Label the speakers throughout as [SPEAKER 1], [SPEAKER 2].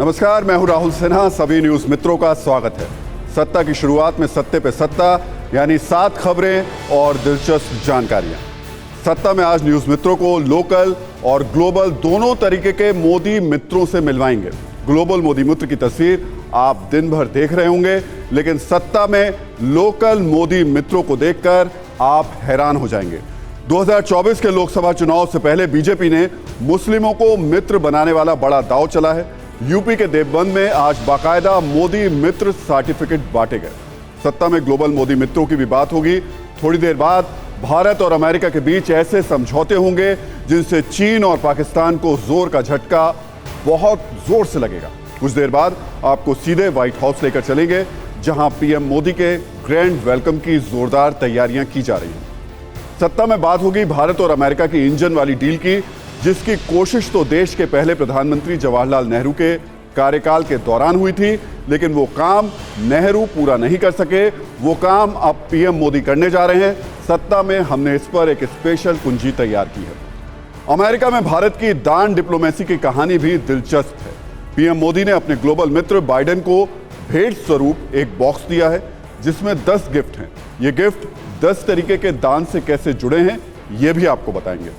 [SPEAKER 1] नमस्कार, मैं हूं राहुल सिन्हा। सभी न्यूज मित्रों का स्वागत है। सत्ता की शुरुआत में सत्ते पे सत्ता, यानी 7 खबरें और दिलचस्प जानकारियां। सत्ता में आज न्यूज मित्रों को लोकल और ग्लोबल दोनों तरीके के मोदी मित्रों से मिलवाएंगे। ग्लोबल मोदी मित्र की तस्वीर आप दिन भर देख रहे होंगे, लेकिन सत्ता में लोकल मोदी मित्रों को देखकर आप हैरान हो जाएंगे। 2024 के लोकसभा चुनाव से पहले बीजेपी ने मुस्लिमों को मित्र बनाने वाला बड़ा दांव चला है। यूपी के देवबंद में आज बाकायदा मोदी मित्र सर्टिफिकेट बांटे गए। सत्ता में ग्लोबल मोदी मित्रों की भी बात होगी। थोड़ी देर बाद भारत और अमेरिका के बीच ऐसे समझौते होंगे जिनसे चीन और पाकिस्तान को जोर का झटका बहुत जोर से लगेगा। कुछ देर बाद आपको सीधे व्हाइट हाउस लेकर चलेंगे, जहां पीएम मोदी के ग्रैंड वेलकम की जोरदार तैयारियां की जा रही हैं। सत्ता में बात होगी भारत और अमेरिका की इंजन वाली डील की, जिसकी कोशिश तो देश के पहले प्रधानमंत्री जवाहरलाल नेहरू के कार्यकाल के दौरान हुई थी, लेकिन वो काम नेहरू पूरा नहीं कर सके। वो काम अब पीएम मोदी करने जा रहे हैं। सत्ता में हमने इस पर एक स्पेशल कुंजी तैयार की है। अमेरिका में भारत की दान डिप्लोमेसी की कहानी भी दिलचस्प है। पीएम मोदी ने अपने ग्लोबल मित्र बाइडेन को भेंट स्वरूप एक बॉक्स दिया है, जिसमें 10 गिफ्ट हैं। ये गिफ्ट 10 तरीके के दान से कैसे जुड़े हैं, ये भी आपको बताएंगे।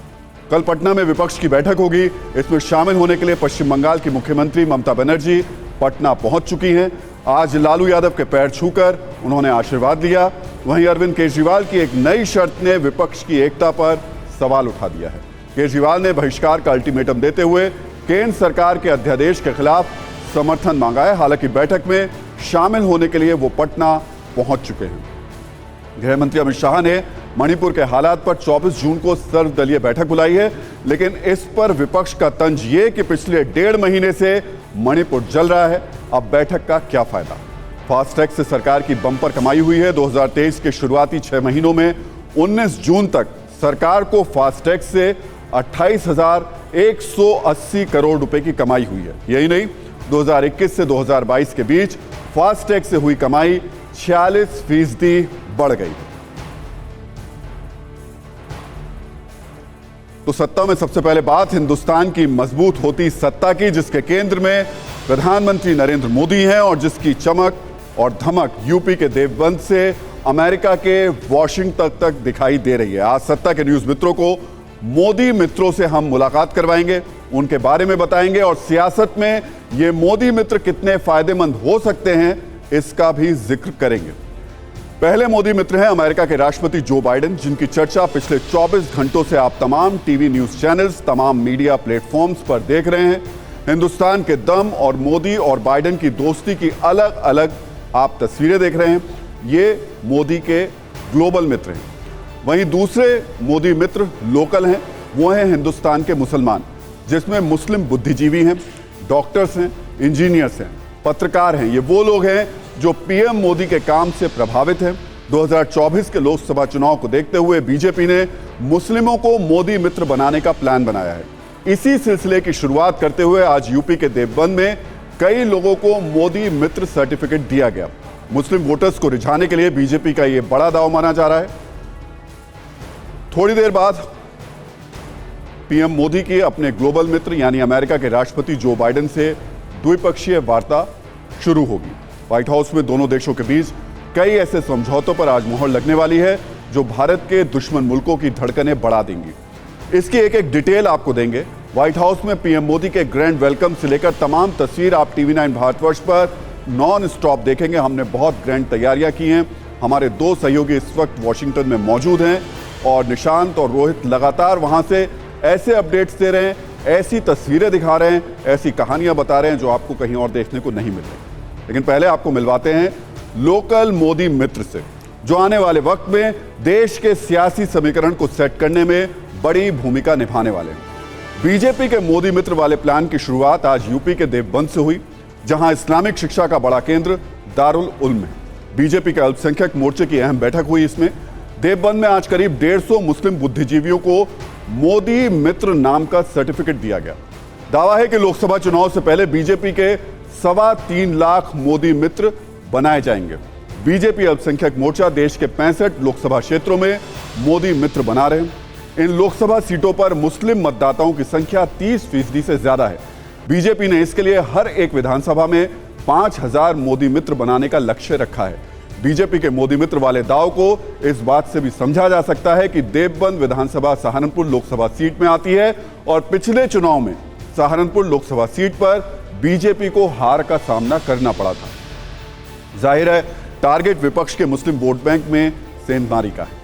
[SPEAKER 1] कल पटना में विपक्ष की बैठक होगी। इसमें शामिल होने के लिए पश्चिम बंगाल की मुख्यमंत्री ममता बनर्जी पटना पहुंच चुकी हैं। आज लालू यादव के पैर छूकर उन्होंने आशीर्वाद लिया। वहीं अरविंद केजरीवाल की एक नई शर्त ने विपक्ष की एकता पर सवाल उठा दिया है। केजरीवाल ने बहिष्कार का अल्टीमेटम देते हुए केंद्र सरकार के अध्यादेश के खिलाफ समर्थन मांगा है। हालांकि बैठक में शामिल होने के लिए वो पटना पहुंच चुके हैं। गृह मंत्री अमित शाह ने मणिपुर के हालात पर 24 जून को सर्वदलीय बैठक बुलाई है, लेकिन इस पर विपक्ष का तंज ये कि पिछले 1.5 महीने से मणिपुर जल रहा है। अब बैठक का क्या फायदा? फास्टैग से सरकार की बम्पर कमाई हुई है। 2023 के शुरुआती 6 महीनों में 19 जून तक सरकार को फास्टैग से 28,180 करोड़ रुपए की कमाई हुई है। यही नहीं, 2021 से 2022 के बीच फास्टैग से हुई कमाई 46% बढ़ गई। तो सत्ता में सबसे पहले बात हिंदुस्तान की मजबूत होती सत्ता की, जिसके केंद्र में प्रधानमंत्री नरेंद्र मोदी हैं और जिसकी चमक और धमक यूपी के देवबंद से अमेरिका के वॉशिंगटन तक दिखाई दे रही है। आज सत्ता के न्यूज मित्रों को मोदी मित्रों से हम मुलाकात करवाएंगे, उनके बारे में बताएंगे और सियासत में ये मोदी मित्र कितने फायदेमंद हो सकते हैं, इसका भी जिक्र करेंगे। पहले मोदी मित्र हैं अमेरिका के राष्ट्रपति जो बाइडेन, जिनकी चर्चा पिछले 24 घंटों से आप तमाम टीवी न्यूज चैनल्स, तमाम मीडिया प्लेटफॉर्म्स पर देख रहे हैं। हिंदुस्तान के दम और मोदी और बाइडेन की दोस्ती की अलग अलग आप तस्वीरें देख रहे हैं। ये मोदी के ग्लोबल मित्र हैं। वहीं दूसरे मोदी मित्र लोकल हैं, वो हैं हिंदुस्तान के मुसलमान, जिसमें मुस्लिम बुद्धिजीवी हैं, डॉक्टर्स हैं, इंजीनियर्स हैं, पत्रकार हैं। ये वो लोग हैं जो पीएम मोदी के काम से प्रभावित हैं। 2024 के लोकसभा चुनाव को देखते हुए बीजेपी ने मुस्लिमों को मोदी मित्र बनाने का प्लान बनाया है। इसी सिलसिले की शुरुआत करते हुए आज यूपी के देवबंद में कई लोगों को मोदी मित्र सर्टिफिकेट दिया गया। मुस्लिम वोटर्स को रिझाने के लिए बीजेपी का यह बड़ा दांव माना जा रहा है। थोड़ी देर बाद पीएम मोदी की अपने ग्लोबल मित्र यानी अमेरिका के राष्ट्रपति जो बाइडेन से द्विपक्षीय वार्ता शुरू होगी। व्हाइट हाउस में दोनों देशों के बीच कई ऐसे समझौतों पर आज मोहर लगने वाली है जो भारत के दुश्मन मुल्कों की धड़कनें बढ़ा देंगी। इसकी एक एक डिटेल आपको देंगे। व्हाइट हाउस में पीएम मोदी के ग्रैंड वेलकम से लेकर तमाम तस्वीर आप टीवी 9 भारतवर्ष पर नॉन स्टॉप देखेंगे। हमने बहुत ग्रैंड तैयारियां की हैं। हमारे 2 सहयोगी इस वक्त वॉशिंगटन में मौजूद हैं और निशांत और रोहित लगातार वहां से ऐसे अपडेट्स दे रहे हैं, ऐसी तस्वीरें दिखा रहे हैं, ऐसी कहानियां बता रहे हैं जो आपको कहीं और देखने को नहीं मिल रही। लेकिन पहले आपको मिलवाते हैं लोकल मोदी मित्र से, जो आने वाले वक्त में देश के सियासी समीकरण को सेट करने में बड़ी भूमिका निभाने वाले हैं। बीजेपी के मोदी मित्र वाले प्लान की शुरुआत आज यूपी के देवबंद से हुई, जहां इस्लामिक शिक्षा का बड़ा केंद्र दारुल उल्म है। बीजेपी के अल्पसंख्यक मोर्चे की अहम बैठक हुई। इसमें देवबंद में आज करीब 150 मुस्लिम बुद्धिजीवियों को मोदी मित्र नाम का सर्टिफिकेट दिया गया। दावा है कि लोकसभा चुनाव से पहले बीजेपी के 3.25 लाख मोदी मित्र बनाए जाएंगे। बीजेपी अल्पसंख्यक मोर्चा देश के 65 लोकसभा क्षेत्रों में मोदी मित्र बना रहे हैं। इन लोकसभा सीटों पर मुस्लिम मतदाताओं की संख्या 30% से ज्यादा है। बीजेपी ने इसके लिए हर एक विधानसभा में 5000 मोदी मित्र बनाने का लक्ष्य रखा है। बीजेपी के मोदी मित्र वाले दाव को इस बात से भी समझा जा सकता है कि देवबंद विधानसभा सहारनपुर लोकसभा सीट में आती है और पिछले चुनाव में सहारनपुर लोकसभा सीट पर बीजेपी को हार का सामना करना पड़ा था। जाहिर है टारगेट विपक्ष के मुस्लिम वोट बैंक में सेंधमारी का है।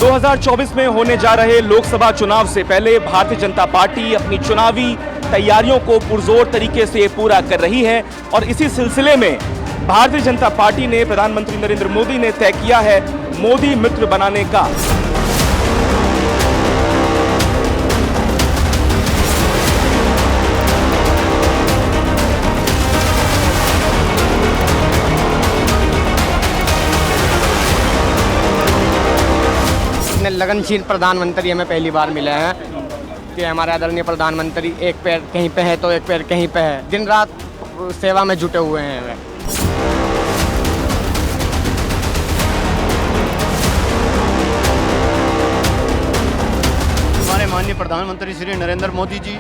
[SPEAKER 2] दो 2024 में होने जा रहे लोकसभा चुनाव से पहले भारतीय जनता पार्टी अपनी चुनावी तैयारियों को पुरजोर तरीके से पूरा कर रही है और इसी सिलसिले में भारतीय जनता पार्टी ने प्रधानमंत्री नरेंद्र मोदी ने तय किया है मोदी मित्र बनाने का।
[SPEAKER 3] लगनशील प्रधानमंत्री हमें पहली बार मिले हैं कि हमारे आदरणीय प्रधानमंत्री एक पैर कहीं पे है तो एक पैर कहीं पे है, दिन रात सेवा में जुटे हुए हैं वे।
[SPEAKER 4] हमारे माननीय प्रधानमंत्री श्री नरेंद्र मोदी जी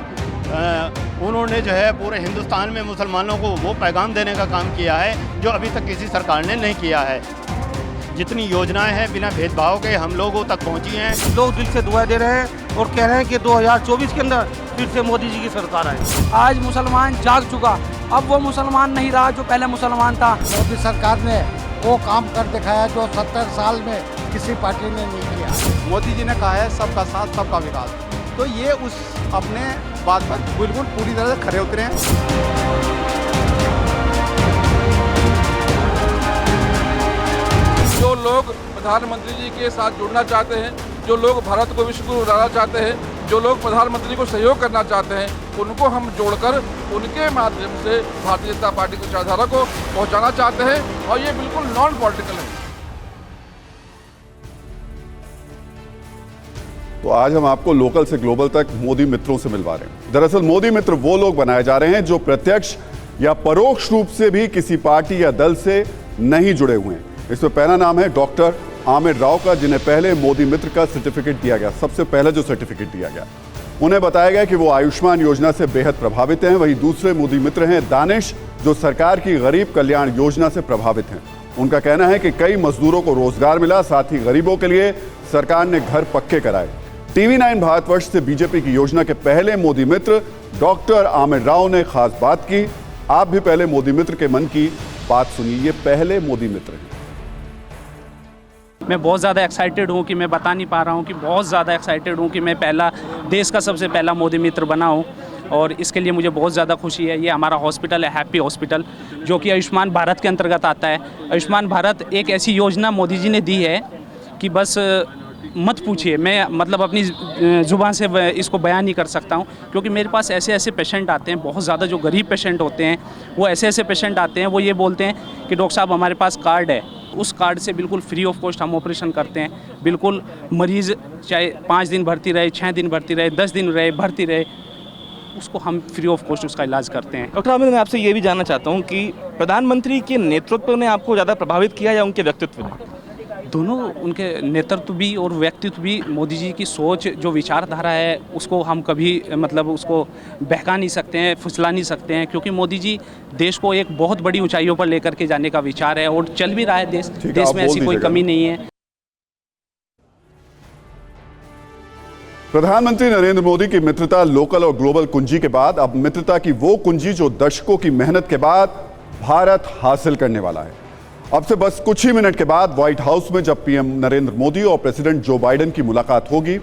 [SPEAKER 4] उन्होंने जो है पूरे हिंदुस्तान में मुसलमानों को वो पैगाम देने का काम किया है जो अभी तक किसी सरकार ने नहीं किया है। जितनी योजनाएं हैं बिना भेदभाव के हम लोगों तक पहुंची हैं।
[SPEAKER 5] लोग दिल से दुआ दे रहे हैं और कह रहे हैं कि 2024 के अंदर फिर से मोदी जी की सरकार आए। आज मुसलमान जाग चुका, अब वो मुसलमान नहीं रहा जो पहले मुसलमान था।
[SPEAKER 6] मोदी सरकार ने वो काम कर दिखाया जो 70 साल में किसी पार्टी ने नहीं किया।
[SPEAKER 7] मोदी जी ने कहा है सबका साथ सबका विकास, तो ये उस अपने बात पर बिल्कुल पूरी तरह से खरे उतरे हैं।
[SPEAKER 8] जो लोग प्रधानमंत्री जी के साथ जुड़ना चाहते हैं, जो लोग भारत को विश्व गुरु बनाना चाहते हैं, जो लोग प्रधानमंत्री को सहयोग करना चाहते हैं, उनको हम जोड़कर उनके माध्यम से भारतीय जनता पार्टी की विचारधारा को पहुंचाना चाहते हैं और ये बिल्कुल नॉन पॉलिटिकल है।
[SPEAKER 1] तो आज हम आपको लोकल से ग्लोबल तक मोदी मित्रों से मिलवा रहे हैं। दरअसल मोदी मित्र वो लोग बनाए जा रहे हैं जो प्रत्यक्ष या परोक्ष रूप से भी किसी पार्टी या दल से नहीं जुड़े हुए हैं। इसमें पहला नाम है डॉक्टर आमिर राव का, जिन्हें पहले मोदी मित्र का सर्टिफिकेट दिया गया, सबसे पहले जो सर्टिफिकेट दिया गया। उन्हें बताया गया कि वो आयुष्मान योजना से बेहद प्रभावित हैं। वहीं दूसरे मोदी मित्र हैं दानिश, जो सरकार की गरीब कल्याण योजना से प्रभावित हैं। उनका कहना है कि कई मजदूरों को रोजगार मिला, साथ ही गरीबों के लिए सरकार ने घर पक्के कराए। TV9 भारतवर्ष से बीजेपी की योजना के पहले मोदी मित्र डॉक्टर आमिर राव ने खास बात की। आप भी पहले मोदी मित्र के मन की बात सुनिए। ये पहले मोदी मित्र हैं।
[SPEAKER 9] मैं बहुत ज़्यादा एक्साइटेड हूँ कि मैं बता नहीं पा रहा हूँ कि बहुत ज़्यादा एक्साइटेड हूँ कि मैं पहला देश का सबसे पहला मोदी मित्र बना हूँ और इसके लिए मुझे बहुत ज़्यादा खुशी है। ये हमारा हॉस्पिटल है हैप्पी हॉस्पिटल, जो कि आयुष्मान भारत के अंतर्गत आता है। आयुष्मान भारत एक ऐसी योजना मोदी जी ने दी है कि बस मत पूछिए, मैं मतलब अपनी ज़ुबान से इसको बयान नहीं कर सकता हूँ, क्योंकि मेरे पास ऐसे ऐसे पेशेंट आते हैं, बहुत ज़्यादा जो गरीब पेशेंट होते हैं, वो ऐसे ऐसे पेशेंट आते हैं, वो ये बोलते हैं कि डॉक्टर साहब हमारे पास कार्ड है, उस कार्ड से बिल्कुल फ्री ऑफ कॉस्ट हम ऑपरेशन करते हैं। बिल्कुल मरीज़ चाहे 5 दिन भर्ती रहे, 6 दिन भर्ती रहे, 10 दिन रहे भर्ती रहे, उसको हम फ्री ऑफ कॉस्ट उसका इलाज करते हैं।
[SPEAKER 2] डॉक्टर आमिर, मैं आपसे ये भी जानना चाहता हूँ कि प्रधानमंत्री के नेतृत्व ने आपको ज़्यादा प्रभावित किया या उनके व्यक्तित्व ने?
[SPEAKER 9] दोनों, उनके नेतृत्व भी और व्यक्तित्व भी। मोदी जी की सोच जो विचारधारा है उसको हम कभी मतलब उसको बहका नहीं सकते हैं, फुसला नहीं सकते हैं, क्योंकि मोदी जी देश को एक बहुत बड़ी ऊंचाइयों पर लेकर के जाने का विचार है और चल भी रहा है। देश में ऐसी कोई कमी नहीं है।
[SPEAKER 1] प्रधानमंत्री नरेंद्र मोदी की मित्रता लोकल और ग्लोबल कुंजी के बाद अब मित्रता की वो कुंजी जो दशकों की मेहनत के बाद भारत हासिल करने वाला है। अब से बस कुछ ही मिनट के बाद व्हाइट हाउस में जब पीएम नरेंद्र मोदी और प्रेसिडेंट जो बाइडेन की मुलाकात होगी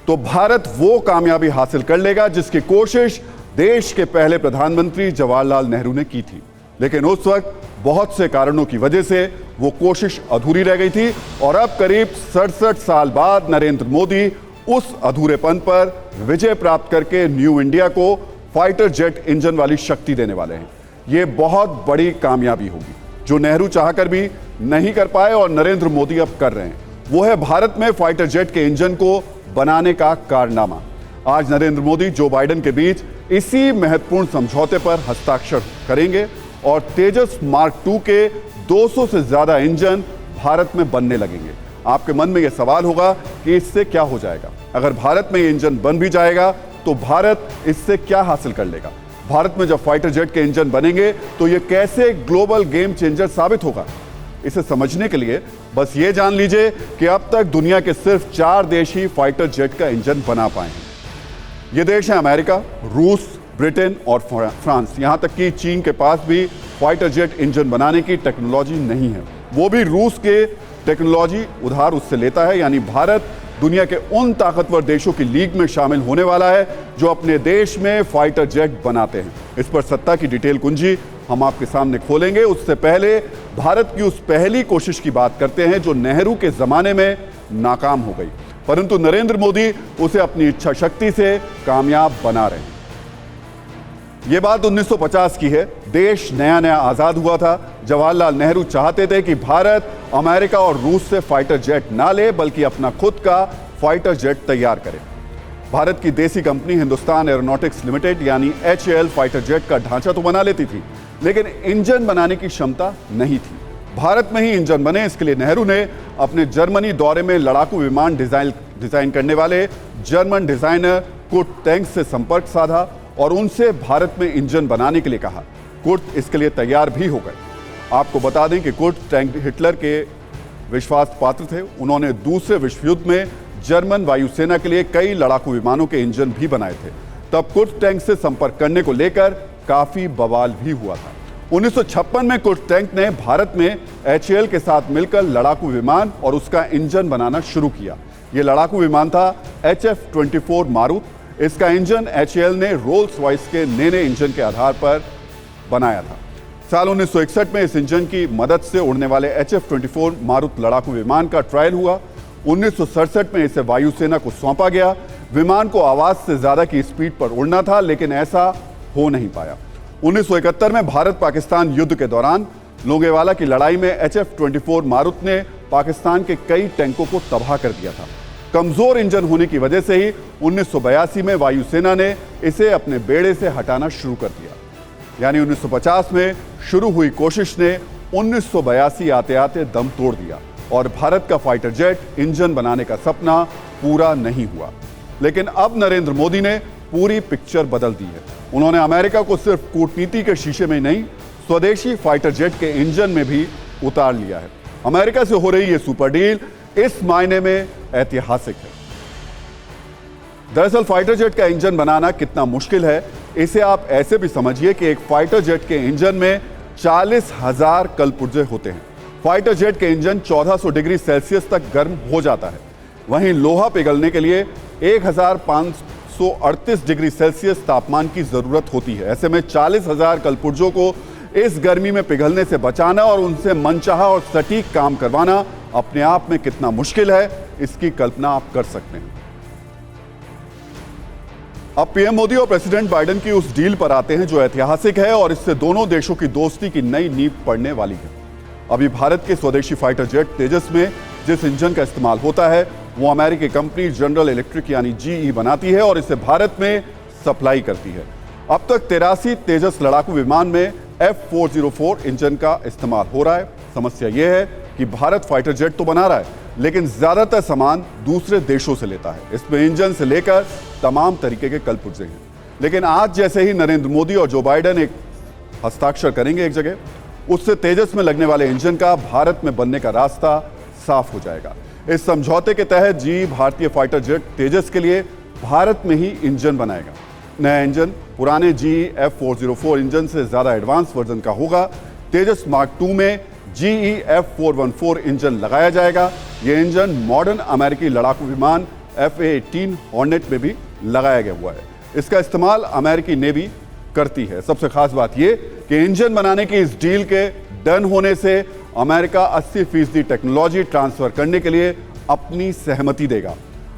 [SPEAKER 1] तो भारत वो कामयाबी हासिल कर लेगा जिसकी कोशिश देश के पहले प्रधानमंत्री जवाहरलाल नेहरू ने की थी। लेकिन उस वक्त बहुत से कारणों की वजह से वो कोशिश अधूरी रह गई थी और अब करीब 67 साल बाद नरेंद्र मोदी उस अधूरेपन पर विजय प्राप्त करके न्यू इंडिया को फाइटर जेट इंजन वाली शक्ति देने वाले हैं। ये बहुत बड़ी कामयाबी होगी जो नेहरू चाहकर भी नहीं कर पाए और नरेंद्र मोदी अब कर रहे हैं। वो है भारत में फाइटर जेट के इंजन को बनाने का कारनामा। आज नरेंद्र मोदी जो बाइडेन के बीच इसी महत्वपूर्ण समझौते पर हस्ताक्षर करेंगे और तेजस मार्क 2 के 200 से ज्यादा इंजन भारत में बनने लगेंगे। आपके मन में यह सवाल होगा कि इससे क्या हो जाएगा? अगर भारत में ये इंजन बन भी जाएगा तो भारत इससे क्या हासिल कर लेगा? भारत में जब फाइटर जेट के इंजन बनेंगे तो ये कैसे ग्लोबल गेम चेंजर साबित होगा? इसे समझने के लिए बस ये जान लीजिए कि अब तक दुनिया के सिर्फ 4 देश ही फाइटर जेट का इंजन बना पाए हैं। ये देश हैं अमेरिका, रूस, ब्रिटेन और फ्रांस। यहां तक कि चीन के पास भी फाइटर जेट इंजन बनाने की टेक्नोलॉजी नहीं है। वो भी रूस के टेक्नोलॉजी उधार उससे लेता है। यानी भारत दुनिया के उन ताकतवर देशों की लीग में शामिल होने वाला है जो अपने देश में फाइटर जेट बनाते हैं। इस पर सत्ता की डिटेल कुंजी हम आपके सामने खोलेंगे। उससे पहले भारत की उस पहली कोशिश की बात करते हैं जो नेहरू के जमाने में नाकाम हो गई, परंतु नरेंद्र मोदी उसे अपनी इच्छा शक्ति से कामयाब बना रहे हैं। यह बात 1950 की है। देश नया नया आजाद हुआ था। जवाहरलाल नेहरू चाहते थे कि भारत अमेरिका और रूस से फाइटर जेट ना ले बल्कि अपना खुद का फाइटर जेट तैयार करे। भारत की देसी कंपनी हिंदुस्तान एरोनॉटिक्स लिमिटेड यानी HAL फाइटर जेट का ढांचा तो बना लेती थी, लेकिन इंजन बनाने की क्षमता नहीं थी। भारत में ही इंजन बने, इसके लिए नेहरू ने अपने जर्मनी दौरे में लड़ाकू विमान डिजाइन करने वाले जर्मन डिजाइनर कुर्ट टैंक से संपर्क साधा और उनसे भारत में इंजन बनाने के लिए कहा। कुर्ट इसके लिए तैयार भी हो गए। आपको बता दें कि कुर्ट टैंक हिटलर के विश्वास पात्र थे। उन्होंने दूसरे विश्व युद्ध में जर्मन वायुसेना के लिए कई लड़ाकू विमानों के इंजन भी बनाए थे। तब कुर्ट टैंक से संपर्क करने को लेकर काफी बवाल भी हुआ था। 1956 में कुर्ट टैंक ने भारत में HAL के साथ मिलकर लड़ाकू विमान और उसका इंजन बनाना शुरू किया। यह लड़ाकू विमान था HF-24 मारुत। इसका इंजन HAL ने रोल्स रॉयस के नए इंजन के आधार पर बनाया था। साल 1961 में इस इंजन की मदद से उड़ने वाले HF-24 मारुत लड़ाकू विमान का ट्रायल हुआ। 1967 में इसे वायुसेना को सौंपा गया। विमान को आवाज से ज्यादा की स्पीड पर उड़ना था, लेकिन ऐसा हो नहीं पाया। 1971 में भारत पाकिस्तान युद्ध के दौरान लोंगेवाला की लड़ाई में HF-24 मारुत ने पाकिस्तान के कई टैंकों को तबाह कर दिया था। कमजोर इंजन होने की वजह से ही 1982 में वायुसेना ने इसे अपने बेड़े से हटाना शुरू कर दिया। यानी 1950 में शुरू हुई कोशिश ने 1982 आते आते दम तोड़ दिया और भारत का फाइटर जेट इंजन बनाने का सपना पूरा नहीं हुआ। लेकिन अब नरेंद्र मोदी ने पूरी पिक्चर बदल दी है। उन्होंने अमेरिका को सिर्फ कूटनीति के शीशे में नहीं, स्वदेशी फाइटर जेट के इंजन में भी उतार लिया है। अमेरिका से हो रही यह सुपर डील इस मायने में ऐतिहासिक है। दरअसल फाइटर जेट का इंजन बनाना कितना मुश्किल है, इसे आप ऐसे भी समझिए कि एक फाइटर जेट के इंजन में 40,000 कलपुर्जे होते हैं। फाइटर जेट के इंजन 1400 डिग्री सेल्सियस तक गर्म हो जाता है। वहीं लोहा पिघलने के लिए 1538 डिग्री सेल्सियस तापमान की जरूरत होती है। ऐसे में 40,000 कलपुर्जों को इस गर्मी में पिघलने से बचाना और उनसे मनचाहा और सटीक काम करवाना अपने आप में कितना मुश्किल है, इसकी कल्पना आप कर सकते हैं। अब पीएम मोदी और प्रेसिडेंट बाइडेन की उस डील पर आते हैं जो ऐतिहासिक है और इससे दोनों देशों की दोस्ती की नई नींव पड़ने वाली है। अभी भारत के स्वदेशी फाइटर जेट तेजस में जिस इंजन का इस्तेमाल होता है वो अमेरिकी कंपनी जनरल इलेक्ट्रिक यानी GE बनाती है और इसे भारत में सप्लाई करती है। अब तक 83 तेजस लड़ाकू विमान में F404 इंजन का इस्तेमाल हो रहा है। समस्या यह है कि भारत फाइटर जेट तो बना रहा है, लेकिन ज्यादातर सामान दूसरे देशों से लेता है। इसमें इंजन से लेकर तमाम तरीके के कलपुर्जे हैं। लेकिन आज जैसे ही नरेंद्र मोदी और जो बाइडेन एक हस्ताक्षर करेंगे एक जगह, उससे तेजस में लगने वाले इंजन का भारत में बनने का रास्ता साफ हो जाएगा। इस समझौते के तहत GE भारतीय फाइटर जेट तेजस के लिए भारत में ही इंजन बनाएगा। नया इंजन पुराने GE F404 इंजन से ज्यादा एडवांस वर्जन का होगा। तेजस मार्क 2 में GE F414 इंजन लगाया जाएगा। यह इंजन मॉडर्न अमेरिकी लड़ाकू विमान FA-18 हॉर्नेट में भी लगाया गया हुआ है। इसका इस्तेमाल अमेरिकी नेवी करती है। सबसे खास बात यह कि इंजन बनाने की इस डील के डन होने से अमेरिका 80% टेक्नोलॉजी ट्रांसफर करने के लिए अपनी सहमति देगा।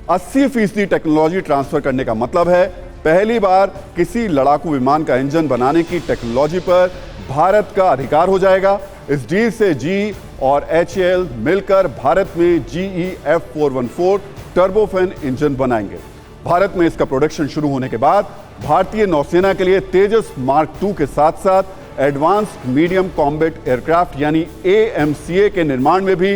[SPEAKER 1] 80% टेक्नोलॉजी ट्रांसफर करने का मतलब है पहली बार किसी लड़ाकू विमान का इंजन बनाने की टेक्नोलॉजी पर भारत का अधिकार हो जाएगा। इस डील से GE और HAL मिलकर भारत में GE F414 टर्बोफैन इंजन बनाएंगे। भारत में इसका प्रोडक्शन शुरू होने के बाद भारतीय नौसेना के लिए तेजस मार्क 2 के साथ साथ एडवांस्ड मीडियम कॉम्बैट एयरक्राफ्ट यानी AMCA के निर्माण में भी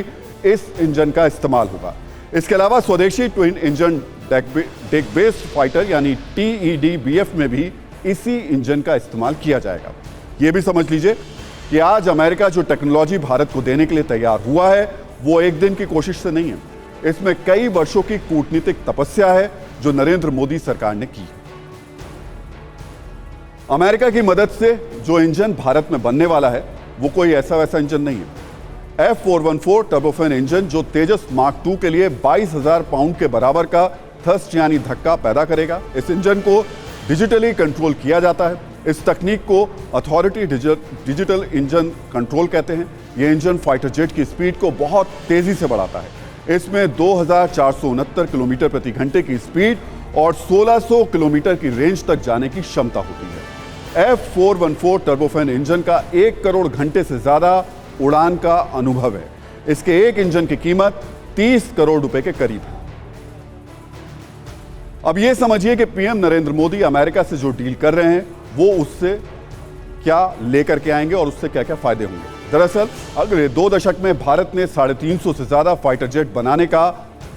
[SPEAKER 1] इस इंजन का इस्तेमाल होगा। इसके अलावा स्वदेशी twin engine deck based fighter यानी TED-BF में भी इसी इंजन का इस्तेमाल किया जाएगा। यह भी समझ लीजिए कि आज अमेरिका जो टेक्नोलॉजी भारत को देने के लिए तैयार हुआ है वो एक दिन की कोशिश से नहीं है, इसमें कई वर्षों की कूटनीतिक तपस्या है जो नरेंद्र मोदी सरकार ने की। अमेरिका की मदद से जो इंजन भारत में बनने वाला है वो कोई ऐसा वैसा इंजन नहीं है। F414 टर्बोफैन इंजन जो तेजस मार्क 2 के लिए 22,000 पाउंड के बराबर का थ्रस्ट यानी धक्का पैदा करेगा। इस इंजन को डिजिटली कंट्रोल किया जाता है। इस तकनीक को अथॉरिटी डिजिटल इंजन कंट्रोल कहते हैं। यह इंजन फाइटर जेट की स्पीड को बहुत तेजी से बढ़ाता है। इसमें 2,469 किलोमीटर प्रति घंटे की स्पीड और 1,600 किलोमीटर की रेंज तक जाने की क्षमता होती है। F414 टर्बोफैन इंजन का 1 करोड़ घंटे से ज्यादा उड़ान का अनुभव है। इसके एक इंजन की कीमत 30 करोड़ रुपए के करीब है। अब यह समझिए कि पीएम नरेंद्र मोदी अमेरिका से जो डील कर रहे हैं वो उससे क्या लेकर के आएंगे और उससे क्या क्या फायदे होंगे। दरअसल अगले 2 दशक में भारत ने 350 से ज्यादा फाइटर जेट बनाने का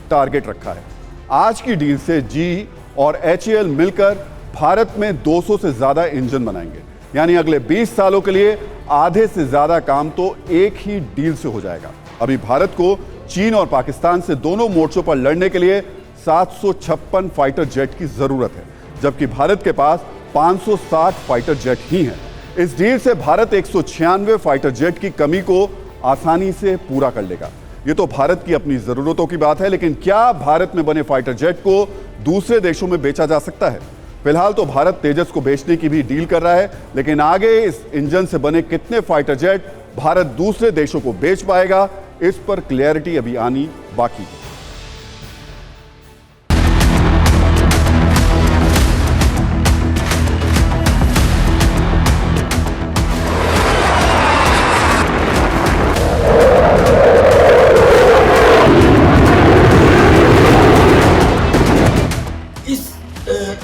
[SPEAKER 1] टारगेट रखा है। आज की डील से GE और HAL मिलकर भारत में 200 से ज्यादा इंजन बनाएंगे, यानी अगले 20 सालों के लिए आधे से ज्यादा काम तो एक ही डील से हो जाएगा। अभी भारत को चीन और पाकिस्तान से दोनों मोर्चों पर लड़ने के लिए 756 फाइटर जेट की जरूरत है, जबकि भारत के पास 560 फाइटर जेट ही हैं। इस डील से भारत 196 फाइटर जेट की कमी को आसानी से पूरा कर लेगा। ये तो भारत की अपनी जरूरतों की बात है, लेकिन क्या भारत में बने फाइटर जेट को दूसरे देशों में बेचा जा सकता है? फिलहाल तो भारत तेजस को बेचने की भी डील कर रहा है, लेकिन आगे इस इंजन से बने कितने फाइटर जेट भारत दूसरे देशों को बेच पाएगा, इस पर क्लैरिटी अभी आनी बाकी है।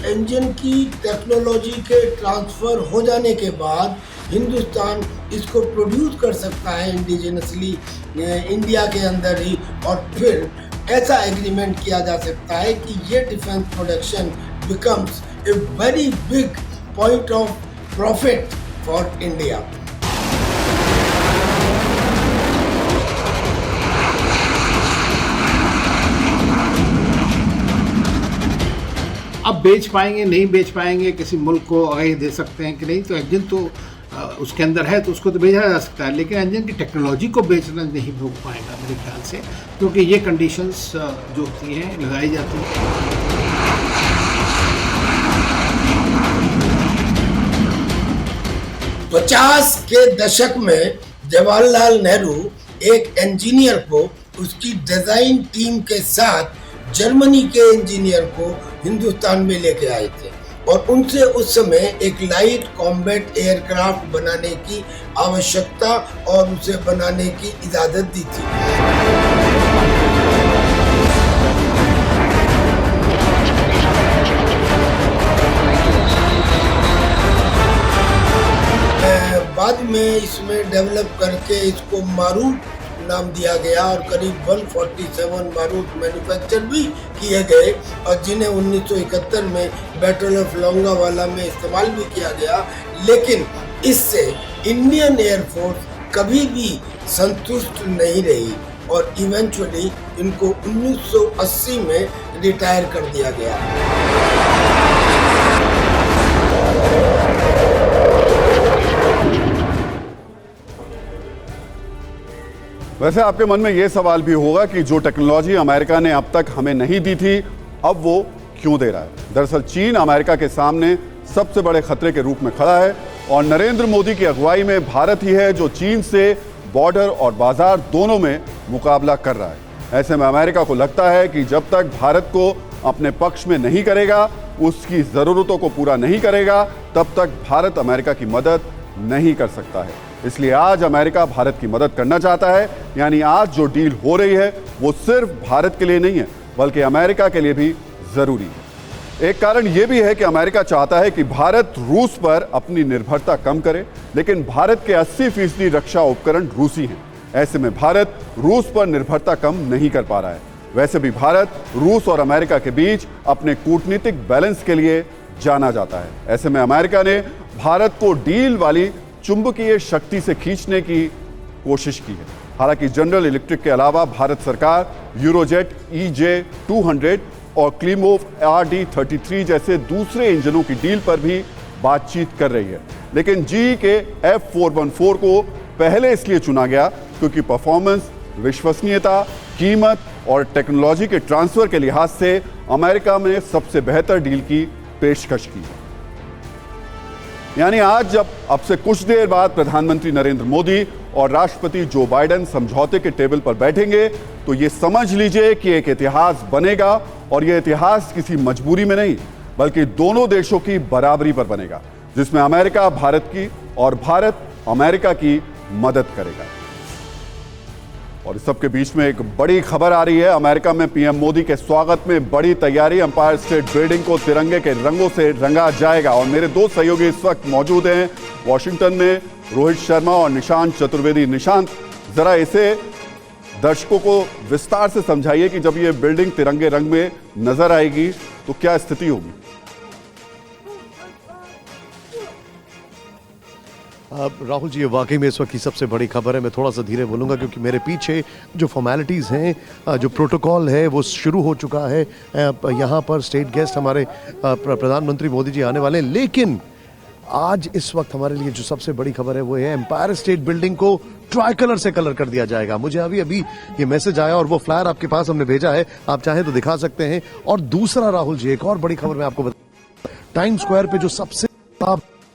[SPEAKER 10] इंजन की टेक्नोलॉजी के ट्रांसफ़र हो जाने के बाद हिंदुस्तान इसको प्रोड्यूस कर सकता है इंडिजिनसली इंडिया के अंदर ही, और फिर ऐसा एग्रीमेंट किया जा सकता है कि ये defence production becomes a very big point of profit for India.
[SPEAKER 6] अब बेच पाएंगे नहीं बेच पाएंगे, किसी मुल्क को आगे दे सकते हैं कि नहीं, तो इंजन तो उसके अंदर है तो उसको तो बेचा जा सकता है, लेकिन इंजन की टेक्नोलॉजी को बेचना नहीं हो पाएगा मेरे ख्याल से, क्योंकि ये कंडीशंस जो होती हैं लगाई जाती हैं।
[SPEAKER 10] पचास के दशक में जवाहरलाल नेहरू एक इंजीनियर को उसकी डिजाइन टीम के साथ जर्मनी के इंजीनियर को हिंदुस्तान में लेके आए थे और उनसे उस समय एक लाइट कॉम्बैट एयरक्राफ्ट बनाने की आवश्यकता और उसे बनाने की इजाजत दी थी। बाद में इसमें डेवलप करके इसको मारूत नाम दिया गया और करीब 147 मारूत मैन्युफैक्चर भी किए गए और जिन्हें 1971 में बैटल ऑफ लोंगेवाला में इस्तेमाल भी किया गया। लेकिन इससे इंडियन एयरफोर्स कभी भी संतुष्ट नहीं रही और इवेंचुअली इनको 1980 में रिटायर कर दिया गया।
[SPEAKER 1] वैसे आपके मन में यह सवाल भी होगा कि जो टेक्नोलॉजी अमेरिका ने अब तक हमें नहीं दी थी, अब वो क्यों दे रहा है। दरअसल चीन अमेरिका के सामने सबसे बड़े खतरे के रूप में खड़ा है और नरेंद्र मोदी की अगुवाई में भारत ही है जो चीन से बॉर्डर और बाजार दोनों में मुकाबला कर रहा है। ऐसे में अमेरिका को लगता है कि जब तक भारत को अपने पक्ष में नहीं करेगा, उसकी ज़रूरतों को पूरा नहीं करेगा, तब तक भारत अमेरिका की मदद नहीं कर सकता है। इसलिए आज अमेरिका भारत की मदद करना चाहता है, यानी आज जो डील हो रही है वो सिर्फ भारत के लिए नहीं है बल्कि अमेरिका के लिए भी ज़रूरी है। एक कारण यह भी है कि अमेरिका चाहता है कि भारत रूस पर अपनी निर्भरता कम करे, लेकिन भारत के 80% रक्षा उपकरण रूसी हैं। ऐसे में भारत रूस पर निर्भरता कम नहीं कर पा रहा है। वैसे भी भारत रूस और अमेरिका के बीच अपने कूटनीतिक बैलेंस के लिए जाना जाता है। ऐसे में अमेरिका ने भारत को डील वाली चुंबकीय शक्ति से खींचने की कोशिश की है। हालांकि जनरल इलेक्ट्रिक के अलावा भारत सरकार यूरोजेट EJ-200 और क्लीमोव RD-33 जैसे दूसरे इंजनों की डील पर भी बातचीत कर रही है। लेकिन GE के F414 को पहले इसलिए चुना गया क्योंकि परफॉर्मेंस, विश्वसनीयता, कीमत और टेक्नोलॉजी के ट्रांसफर के लिहाज से अमेरिका में सबसे बेहतर डील की पेशकश की। यानी आज जब अब से कुछ देर बाद प्रधानमंत्री नरेंद्र मोदी और राष्ट्रपति जो बाइडेन समझौते के टेबल पर बैठेंगे तो ये समझ लीजिए कि एक इतिहास बनेगा, और यह इतिहास किसी मजबूरी में नहीं बल्कि दोनों देशों की बराबरी पर बनेगा, जिसमें अमेरिका भारत की और भारत अमेरिका की मदद करेगा। और इस सब के बीच में एक बड़ी खबर आ रही है। अमेरिका में पीएम मोदी के स्वागत में बड़ी तैयारी। एम्पायर स्टेट बिल्डिंग को तिरंगे के रंगों से रंगा जाएगा। और मेरे दो सहयोगी इस वक्त मौजूद हैं वॉशिंगटन में, रोहित शर्मा और निशांत चतुर्वेदी। निशांत, जरा इसे दर्शकों को विस्तार से समझाइए कि जब ये बिल्डिंग तिरंगे रंग में नजर आएगी तो क्या स्थिति होगी।
[SPEAKER 11] राहुल जी, ये वाकई में इस वक्त की सबसे बड़ी खबर है। मैं थोड़ा सा धीरे बोलूँगा क्योंकि मेरे पीछे जो फॉर्मेलिटीज़ हैं, जो प्रोटोकॉल है वो शुरू हो चुका है। यहाँ पर स्टेट गेस्ट हमारे प्रधानमंत्री मोदी जी आने वाले हैं, लेकिन आज इस वक्त हमारे लिए जो सबसे बड़ी खबर है वो है एम्पायर स्टेट बिल्डिंग को ट्राई कलर से कलर कर दिया जाएगा। मुझे अभी ये मैसेज आया और वो फ्लायर आपके पास हमने भेजा है, आप चाहें तो दिखा सकते हैं। और दूसरा राहुल जी, एक और बड़ी खबर मैं आपको बता, टाइम स्क्वायर पे जो सबसे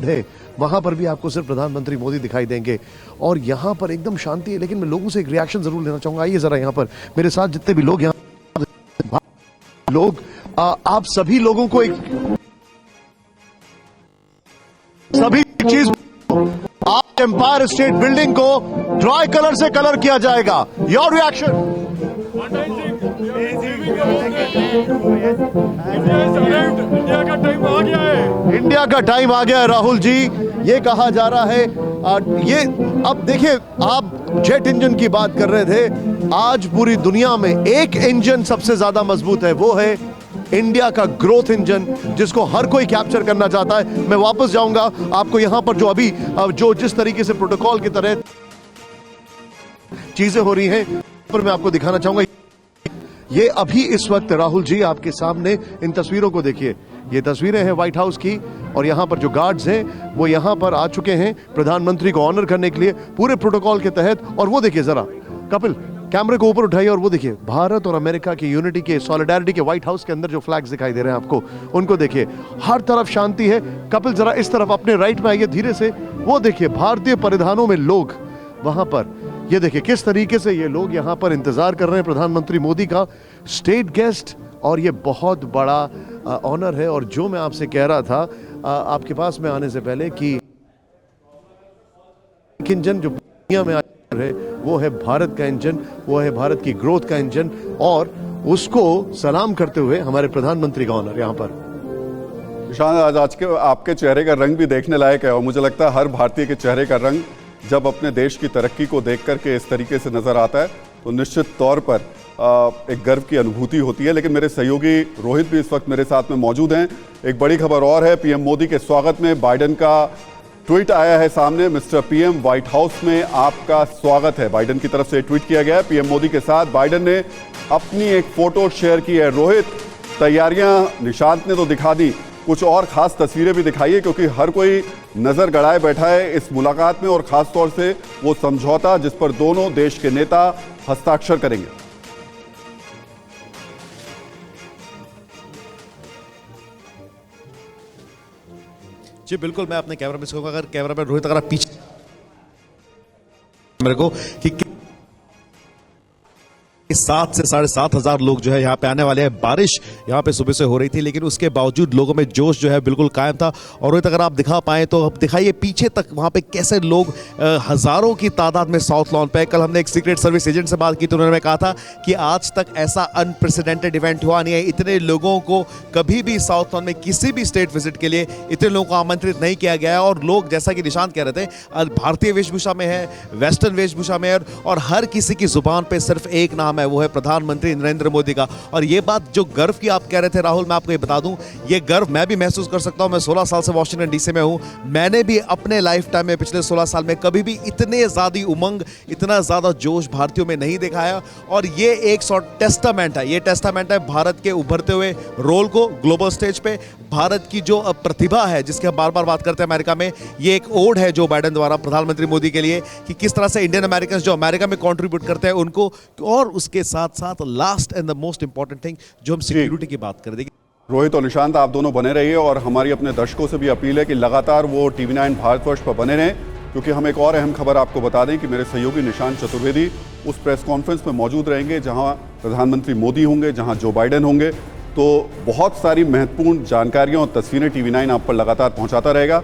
[SPEAKER 11] है वहां पर भी आपको सिर्फ प्रधानमंत्री मोदी दिखाई देंगे और यहां पर एकदम शांति है। लेकिन मैं लोगों से एक रिएक्शन जरूर लेना चाहूंगा। आइए जरा यहां पर मेरे साथ जितने भी लोग यहाँ लोग आप सभी लोगों को एक सभी चीज, आज एम्पायर स्टेट बिल्डिंग को ट्राई कलर से कलर किया जाएगा। Your reaction? इंडिया का टाइम आ गया है राहुल जी, ये कहा जा रहा है। ये अब देखिए, आप जेट इंजन की बात कर रहे थे। आज पूरी दुनिया में एक इंजन सबसे ज्यादा मजबूत है, वो है इंडिया का ग्रोथ इंजन, जिसको हर कोई कैप्चर करना चाहता है। मैं वापस जाऊंगा आपको यहां पर जो जिस तरीके से प्रोटोकॉल की तरह चीजें हो रही हैं, पर मैं आपको दिखाना चाहूंगा। ये अभी इस वक्त राहुल जी आपके सामने इन तस्वीरों को देखिए। ये तस्वीरें हैं व्हाइट हाउस की और यहाँ पर जो गार्ड्स हैं वो यहाँ पर आ चुके हैं प्रधानमंत्री को ऑनर करने के लिए पूरे प्रोटोकॉल के तहत। और वो देखिए जरा, कपिल कैमरे को ऊपर उठाइए और वो देखिए भारत और अमेरिका की यूनिटी के, सॉलिडारिटी के व्हाइट हाउस के अंदर जो फ्लैग्स दिखाई दे रहे हैं आपको, उनको देखिए। हर तरफ शांति है। कपिल जरा इस तरफ अपने राइट में आइए धीरे से। वो देखिए भारतीय परिधानों में लोग वहां पर, ये देखिए किस तरीके से ये लोग यहाँ पर इंतजार कर रहे हैं प्रधानमंत्री मोदी का, स्टेट गेस्ट। और ये बहुत बड़ा ऑनर है। और जो मैं आपसे कह रहा था आपके पास में आने से पहले कि इंजन जो दुनिया में है वो है भारत का इंजन, वो है भारत की ग्रोथ का इंजन, और उसको सलाम करते हुए हमारे प्रधानमंत्री का ऑनर यहाँ पर।
[SPEAKER 1] निशांत, आज के आपके चेहरे का रंग भी देखने लायक है और मुझे लगता है हर भारतीय के चेहरे का रंग जब अपने देश की तरक्की को देख करके इस तरीके से नजर आता है तो निश्चित तौर पर एक गर्व की अनुभूति होती है। लेकिन मेरे सहयोगी रोहित भी इस वक्त मेरे साथ में मौजूद हैं। एक बड़ी खबर और है, पीएम मोदी के स्वागत में बाइडेन का ट्वीट आया है सामने। मिस्टर पीएम, व्हाइट हाउस में आपका स्वागत है, बाइडेन की तरफ से ट्वीट किया गया है। पीएम मोदी के साथ बाइडेन ने अपनी एक फोटो शेयर की है। रोहित, तैयारियां निशांत ने तो दिखा दी, कुछ और खास तस्वीरें भी दिखाइए क्योंकि हर कोई नजर गड़ाए बैठा है इस मुलाकात में, और खास तौर से वो समझौता जिस पर दोनों देश के नेता हस्ताक्षर करेंगे।
[SPEAKER 11] जी बिल्कुल, मैं अपने कैमरा में से कहूंगा, अगर कैमरा में रोहित अगर आप पीछे मेरे को कि
[SPEAKER 12] कि 7 से 7,500 लोग जो है यहाँ पे आने वाले हैं। बारिश यहाँ पे सुबह से हो रही थी, लेकिन उसके बावजूद लोगों में जोश जो है बिल्कुल कायम था। और रोहित, अगर आप दिखा पाएं तो अब दिखाइए पीछे तक वहाँ पे कैसे लोग हजारों की तादाद में साउथ लॉन पे। कल हमने एक सीक्रेट सर्विस एजेंट से बात की तो उन्होंने कहा था कि आज तक ऐसा अनप्रेसिडेंटेड इवेंट हुआ नहीं है। इतने लोगों को कभी भी साउथ लॉन में किसी भी स्टेट विजिट के लिए इतने लोगों को आमंत्रित नहीं किया गया है। और लोग, जैसा कि निशांत कह रहे थे, भारतीय वेशभूषा में है, वेस्टर्न वेशभूषा में है, और हर किसी की जुबान पे सिर्फ एक नाम है, वो है प्रधानमंत्री नरेंद्र मोदी का। और ये बात जो गर्व की आप कह रहे थे राहुल, मैं आपको ये बता दूं, ये गर्व मैं भी महसूस कर सकता हूं। मैं 16 साल से वॉशिंगटन डीसी में हूं। मैंने भी अपने लाइफ टाइम में पिछले 16 साल में कभी भी इतने ज्यादा उमंग, इतना ज्यादा जोश भारतीयों में नहीं देखा है। और ये एक सॉर्ट टेस्टामेंट है, ये टेस्टामेंट है भारत के उभरते हुए रोल को ग्लोबल स्टेज पे, भारत की जो प्रतिभा है जिसकी हम बार बार बात करते हैं अमेरिका में। ये एक ओड है जो बाइडेन द्वारा प्रधानमंत्री मोदी के लिए कि किस तरह से इंडियन अमेरिकन जो अमेरिका में कंट्रीब्यूट करते हैं उनको, और उसके साथ साथ last and the most important thing जो हम सिक्योरिटी की बात कर देंगे।
[SPEAKER 1] रोहित और निशांत, आप दोनों बने रहिए और हमारी अपने दर्शकों से भी अपील है कि लगातार वो TV9 भारतवर्ष पर बने रहें, क्योंकि हम एक और अहम खबर आपको बता दें कि मेरे सहयोगी निशांत चतुर्वेदी उस प्रेस कॉन्फ्रेंस में मौजूद रहेंगे जहां प्रधानमंत्री मोदी होंगे, जहां जो बाइडेन होंगे। तो बहुत सारी महत्वपूर्ण जानकारियां और तस्वीरें TV9 आप पर लगातार पहुंचाता रहेगा।